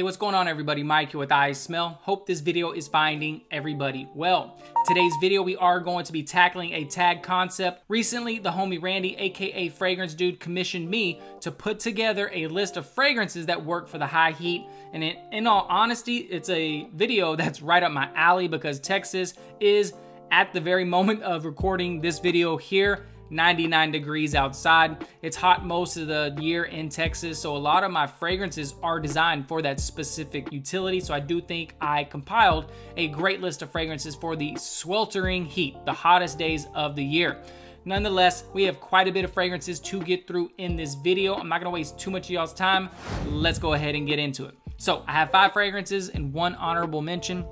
Hey, what's going on everybody? Mike here with I Smell. Hope this video is finding everybody well. Today's video, we are going to be tackling a tag concept. Recently, the homie Randy, aka Fragrance Dude, commissioned me to put together a list of fragrances that work for the high heat. And in all honesty, it's a video that's right up my alley because Texas is, at the very moment of recording this video here, 99 degrees outside. It's hot most of the year in Texas, so a lot of my fragrances are designed for that specific utility. So I do think I compiled a great list of fragrances for the sweltering heat, the hottest days of the year. Nonetheless, we have quite a bit of fragrances to get through in this video. I'm not gonna waste too much of y'all's time. Let's go ahead and get into it. So I have 5 fragrances and 1 honorable mention.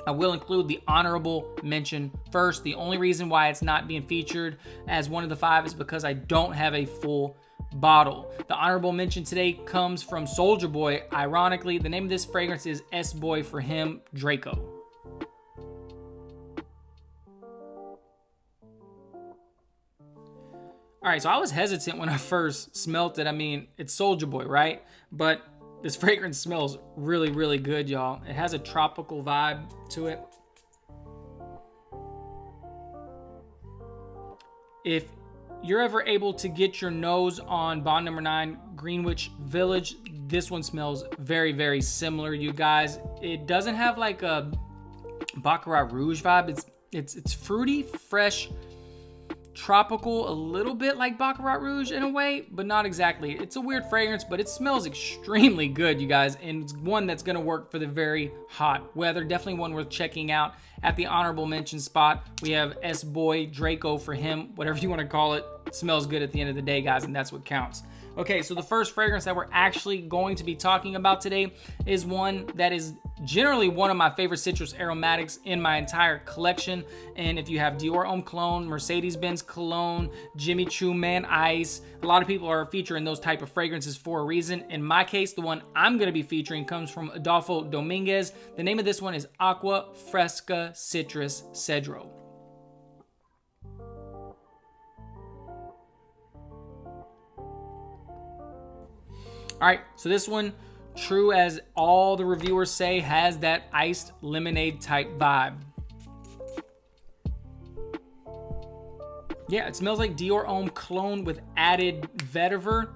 I will include the honorable mention first. The only reason why it's not being featured as one of the 5 is because I don't have a full bottle. The honorable mention today comes from Soulja Boy. Ironically, the name of this fragrance is S-Boy for him, Draco. All right, so I was hesitant when I first smelt it. I mean, it's Soulja Boy, right? But this fragrance smells really, really good, y'all. It has a tropical vibe to it. If you're ever able to get your nose on Bond No. 9 Greenwich Village, this one smells very, very similar, you guys. It doesn't have like a Baccarat Rouge vibe. It's fruity, fresh, tropical, a little bit like Baccarat Rouge in a way, but not exactly. It's a weird fragrance, but it smells extremely good, you guys, and it's one that's gonna work for the very hot weather. Definitely one worth checking out. At the honorable mention spot, we have S-Boy Draco for him, whatever you want to call it. Smells good at the end of the day, guys, and that's what counts. Okay, so the first fragrance that we're actually going to be talking about today is one that is generally one of my favorite citrus aromatics in my entire collection. And if you have Dior Homme Cologne, Mercedes-Benz Cologne, Jimmy Choo Man Ice, a lot of people are featuring those type of fragrances for a reason. In my case, the one I'm going to be featuring comes from Adolfo Dominguez. The name of this one is Aqua Fresca Citrus Cedro. All right, so this one, true as all the reviewers say, has that iced lemonade type vibe. Yeah, it smells like Dior Homme Cologne with added vetiver.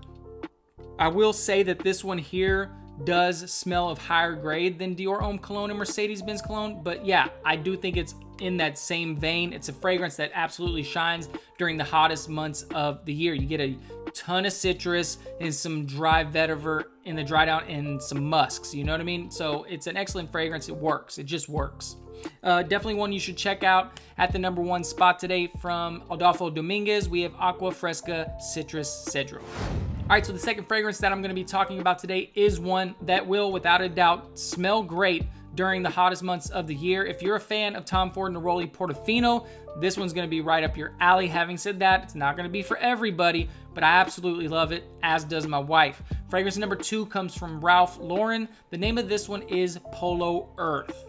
I will say that this one here does smell of higher grade than Dior Homme Cologne and Mercedes-Benz Cologne, but yeah, I do think it's in that same vein. It's a fragrance that absolutely shines during the hottest months of the year. You get a ton of citrus and some dry vetiver in the dry down and some musks, you know what I mean? So it's an excellent fragrance. It works. It just works. Definitely one you should check out. At the number 1 spot today from Adolfo Dominguez, we have Aqua Fresca Citrus Cedro. All right, so the second fragrance that I'm going to be talking about today is one that will, without a doubt, smell great during the hottest months of the year. If you're a fan of Tom Ford Neroli Portofino, this one's going to be right up your alley. Having said that, it's not going to be for everybody, but I absolutely love it, as does my wife. Fragrance number 2 comes from Ralph Lauren. The name of this one is Polo Earth.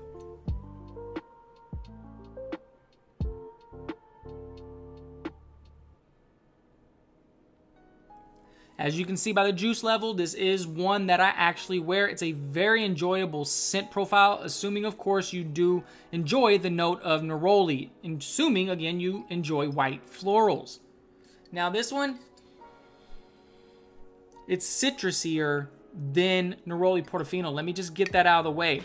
As you can see by the juice level, this is one that I actually wear. It's a very enjoyable scent profile, assuming, of course, you do enjoy the note of neroli. Assuming, again, you enjoy white florals. Now, this one, it's citrusier than Neroli Portofino. Let me just get that out of the way.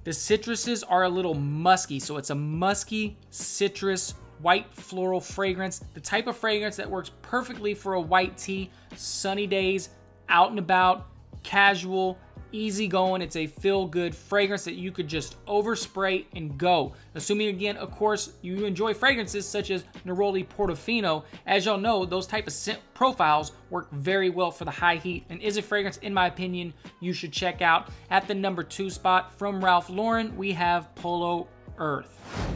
The citruses are a little musky, so it's a musky citrus white floral fragrance, the type of fragrance that works perfectly for a white tea, sunny days, out and about, casual, easy going. It's a feel-good fragrance that you could just overspray and go. Assuming, again, of course, you enjoy fragrances such as Neroli Portofino. As y'all know, those type of scent profiles work very well for the high heat and is a fragrance, in my opinion, you should check out. At the number 2 spot from Ralph Lauren, we have Polo Earth.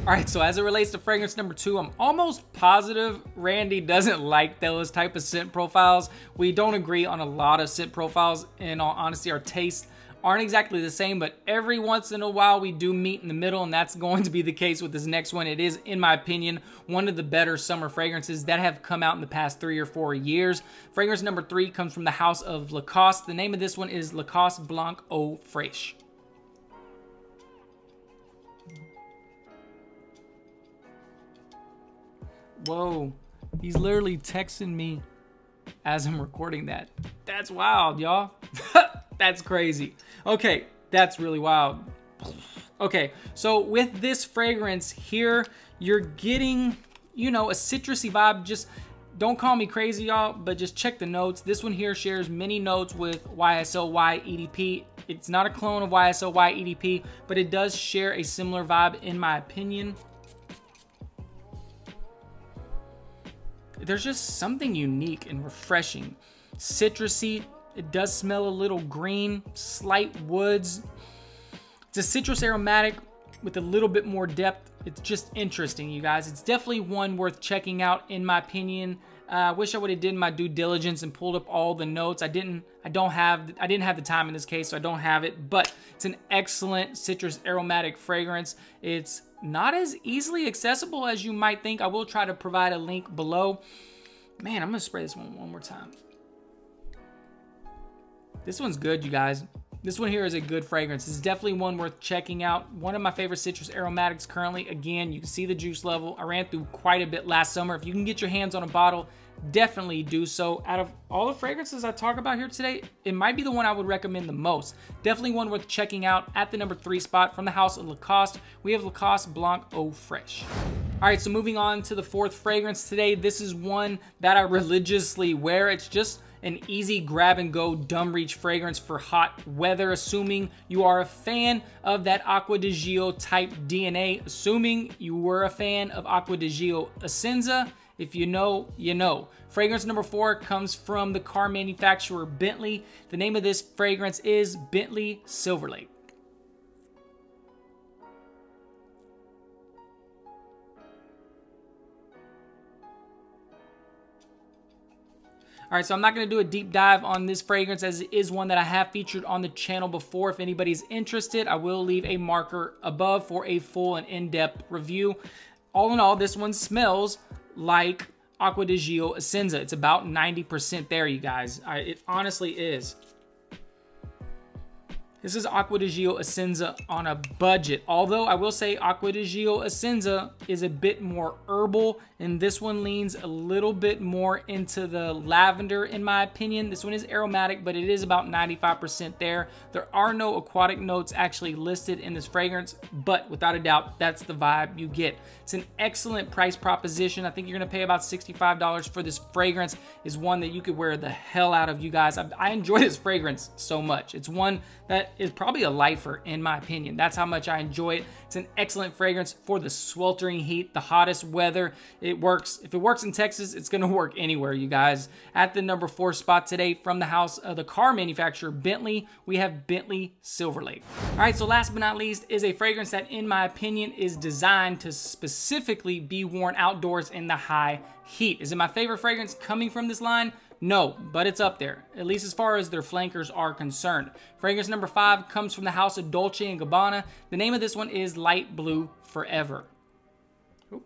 All right, so as it relates to fragrance number 2, I'm almost positive Randy doesn't like those type of scent profiles. We don't agree on a lot of scent profiles. In all honesty, our tastes aren't exactly the same, but every once in a while we do meet in the middle, and that's going to be the case with this next one. It is, in my opinion, one of the better summer fragrances that have come out in the past 3 or 4 years. Fragrance number 3 comes from the house of Lacoste. The name of this one is Lacoste Blanc Eau Fraiche. Whoa, he's literally texting me as I'm recording that. That's wild, y'all. That's crazy. Okay, that's really wild. Okay, so with this fragrance here, you're getting, you know, a citrusy vibe. Just don't call me crazy, y'all, but just check the notes. This one here shares many notes with YSL Y EDP. It's not a clone of YSL Y EDP, but it does share a similar vibe in my opinion. There's just something unique and refreshing. Citrusy, it does smell a little green, slight woods. It's a citrus aromatic with a little bit more depth. It's just interesting, you guys. It's definitely one worth checking out in my opinion. I wish I would have did my due diligence and pulled up all the notes. I didn't have the time in this case, so I don't have it, but it's an excellent citrus aromatic fragrance. It's not as easily accessible as you might think. I will try to provide a link below. Man, I'm gonna spray this one more time. This one's good, you guys. This one here is a good fragrance. It's definitely one worth checking out. One of my favorite citrus aromatics currently. Again, you can see the juice level. I ran through quite a bit last summer. If you can get your hands on a bottle, definitely do so. Out of all the fragrances I talk about here today, it might be the one I would recommend the most. Definitely one worth checking out. At the number 3 spot from the house of Lacoste, we have Lacoste Blanc Eau Fraiche. All right, so moving on to the 4th fragrance today. This is one that I religiously wear. It's just an easy grab and go dumb reach fragrance for hot weather, assuming you are a fan of that Acqua di Gio type DNA, assuming you were a fan of Acqua di Gio Essenza. If you know, you know. Fragrance number 4 comes from the car manufacturer Bentley. The name of this fragrance is Bentley Silver Lake. All right, so I'm not gonna do a deep dive on this fragrance as it is one that I have featured on the channel before. If anybody's interested, I will leave a marker above for a full and in-depth review. All in all, this one smells like Acqua di Gio Essenza. It's about 90% there, you guys. It honestly is. This is Acqua di Gio Essenza on a budget. Although I will say Acqua di Gio Essenza is a bit more herbal, and this one leans a little bit more into the lavender in my opinion. This one is aromatic, but it is about 95% there. There are no aquatic notes actually listed in this fragrance, but without a doubt, that's the vibe you get. It's an excellent price proposition. I think you're gonna pay about $65 for this fragrance. Is one that you could wear the hell out of, you guys. I enjoy this fragrance so much. It's one that is probably a lifer in my opinion. That's how much I enjoy it. It's an excellent fragrance for the sweltering heat, the hottest weather. It works. If it works in Texas, it's gonna work anywhere, you guys. At the number 4 spot today from the house of the car manufacturer Bentley, we have Bentley Silver Lake. All right, so last but not least is a fragrance that in my opinion is designed to specifically be worn outdoors in the high heat. Is it my favorite fragrance coming from this line? No, but it's up there, at least as far as their flankers are concerned. Fragrance number 5 comes from the house of Dolce & Gabbana. The name of this one is Light Blue Forever. Ooh.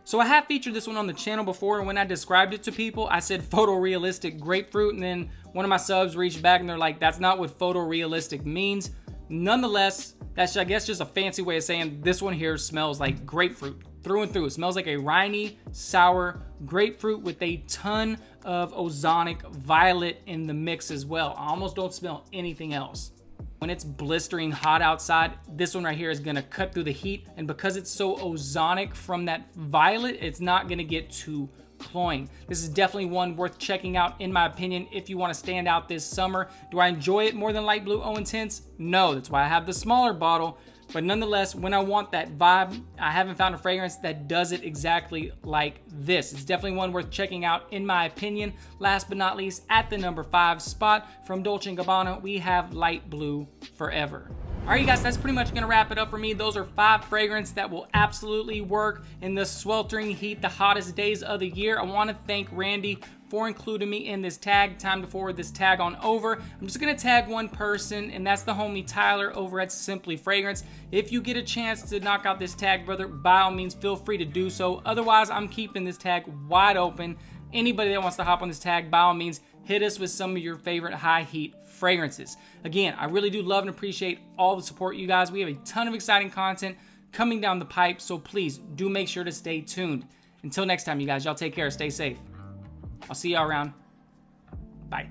So I have featured this one on the channel before, and when I described it to people, I said photorealistic grapefruit, and then one of my subs reached back and they're like, that's not what photorealistic means. Nonetheless, that's, I guess, just a fancy way of saying this one here smells like grapefruit through and through. It smells like a winey, sour grapefruit with a ton of ozonic violet in the mix as well. I almost don't smell anything else. When it's blistering hot outside, this one right here is gonna cut through the heat, and because it's so ozonic from that violet, it's not gonna get too cloying. This is definitely one worth checking out in my opinion if you want to stand out this summer. Do I enjoy it more than Light Blue Eau Intense? No, that's why I have the smaller bottle. But nonetheless, when I want that vibe, I haven't found a fragrance that does it exactly like this. It's definitely one worth checking out in my opinion. Last but not least, at the number 5 spot from Dolce & Gabbana, we have Light Blue Forever. All right, you guys, that's pretty much gonna wrap it up for me. Those are 5 fragrances that will absolutely work in the sweltering heat, the hottest days of the year. I wanna thank Randy for including me in this tag. Time to forward this tag on over. I'm just gonna tag one person, and that's the homie Tyler over at Simply Fragrance. If you get a chance to knock out this tag, brother, by all means, feel free to do so. Otherwise, I'm keeping this tag wide open. Anybody that wants to hop on this tag, by all means, hit us with some of your favorite high heat fragrances. Again, I really do love and appreciate all the support, you guys. We have a ton of exciting content coming down the pipe, so please do make sure to stay tuned. Until next time, you guys, y'all take care, stay safe. I'll see y'all around. Bye.